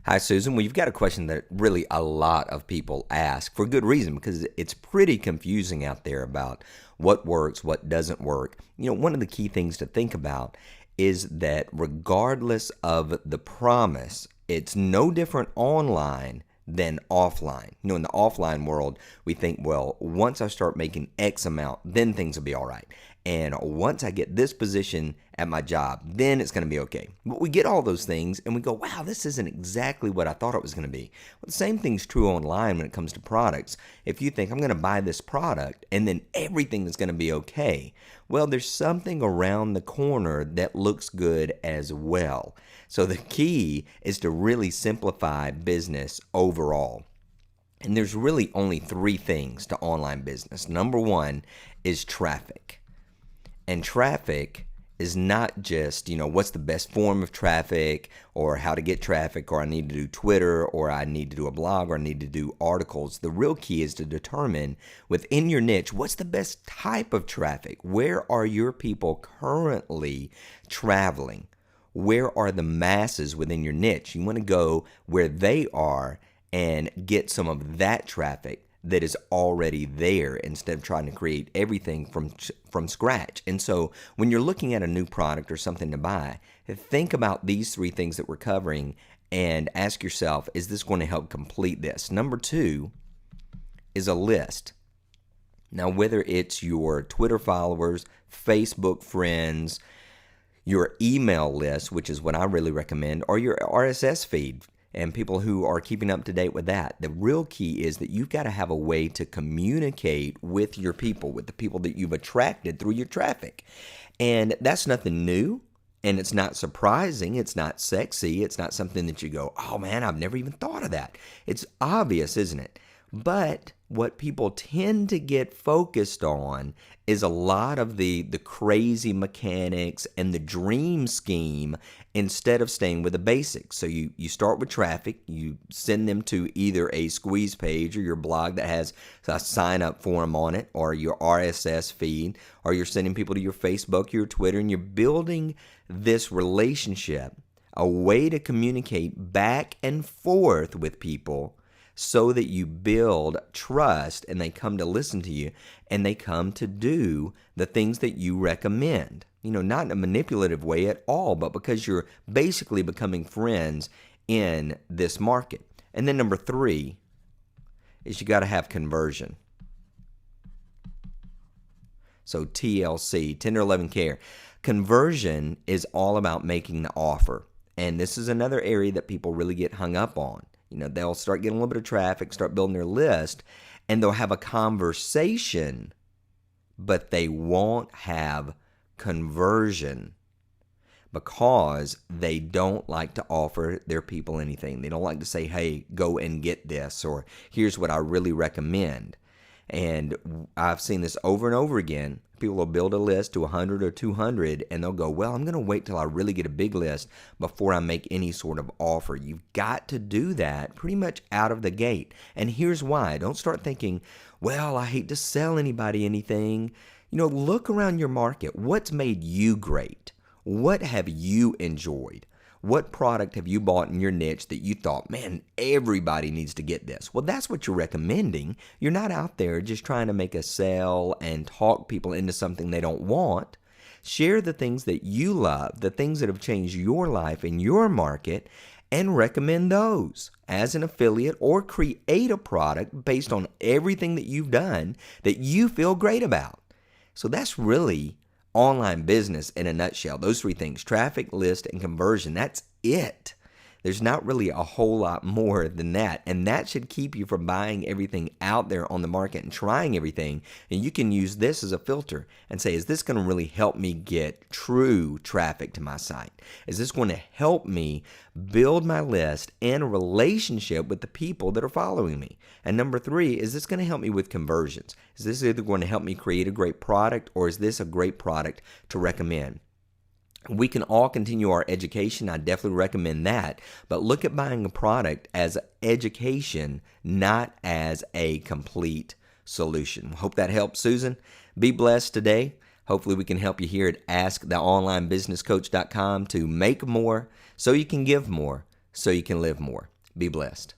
Hi, Susan. Well, you've got a question that really a lot of people ask for good reason because it's pretty confusing out there about what works, what doesn't work. One of the key things to think about is that regardless of the promise, it's no different online than offline. In the offline world, we think, well, once I start making X amount, then things will be all right. And once I get this position at my job, then it's going to be okay. But we get all those things and we go, wow, this isn't exactly what I thought it was going to be. Well, the same thing's true online when it comes to products. If you think I'm going to buy this product and then everything is going to be okay, well, there's something around the corner that looks good as well. So the key is to really simplify business overall. And there's really only three things to online business. Number one is traffic. And traffic is not just, what's the best form of traffic or how to get traffic, or I need to do Twitter, or I need to do a blog, or I need to do articles. The real key is to determine within your niche, what's the best type of traffic? Where are your people currently traveling? Where are the masses within your niche? You want to go where they are and get some of that traffic that is already there instead of trying to create everything from scratch. And so when you're looking at a new product or something to buy, think about these three things that we're covering and ask yourself, is this going to help complete this? Number two is a list. Now, whether it's your Twitter followers, Facebook friends, your email list, which is what I really recommend, or your RSS feed, and people who are keeping up to date with that. The real key is that you've got to have a way to communicate with your people, with the people that you've attracted through your traffic. And that's nothing new, and it's not surprising. It's not sexy. It's not something that you go, oh man, I've never even thought of that. It's obvious, isn't it? But what people tend to get focused on is a lot of the crazy mechanics and the dream scheme instead of staying with the basics. So you start with traffic, you send them to either a squeeze page or your blog that has a sign up form on it, or your RSS feed, or you're sending people to your Facebook, your Twitter, and you're building this relationship, a way to communicate back and forth with people so that you build trust and they come to listen to you and they come to do the things that you recommend. Not in a manipulative way at all, but because you're basically becoming friends in this market. And then number three is you got to have conversion. So TLC, tender loving care. Conversion is all about making the offer. And this is another area that people really get hung up on. They'll start getting a little bit of traffic, start building their list, and they'll have a conversation, but they won't have conversion because they don't like to offer their people anything. They don't like to say, hey, go and get this, or here's what I really recommend. And I've seen this over and over again. People will build a list to 100 or 200 and they'll go, well, I'm going to wait till I really get a big list before I make any sort of offer. You've got to do that pretty much out of the gate. And here's why. Don't start thinking, well, I hate to sell anybody anything. Look around your market. What's made you great? What have you enjoyed? What product have you bought in your niche that you thought, man, everybody needs to get this? Well, that's what you're recommending. You're not out there just trying to make a sale and talk people into something they don't want. Share the things that you love, the things that have changed your life in your market, and recommend those as an affiliate, or create a product based on everything that you've done that you feel great about. So that's really online business in a nutshell. Those three things: traffic, list, and conversion. That's it. There's not really a whole lot more than that. And that should keep you from buying everything out there on the market and trying everything. And you can use this as a filter and say, is this going to really help me get true traffic to my site? Is this going to help me build my list and a relationship with the people that are following me? And number three, is this going to help me with conversions? Is this either going to help me create a great product, or is this a great product to recommend? We can all continue our education. I definitely recommend that. But look at buying a product as education, not as a complete solution. Hope that helps, Susan. Be blessed today. Hopefully we can help you here at AskTheOnlineBusinessCoach.com to make more so you can give more, so you can live more. Be blessed.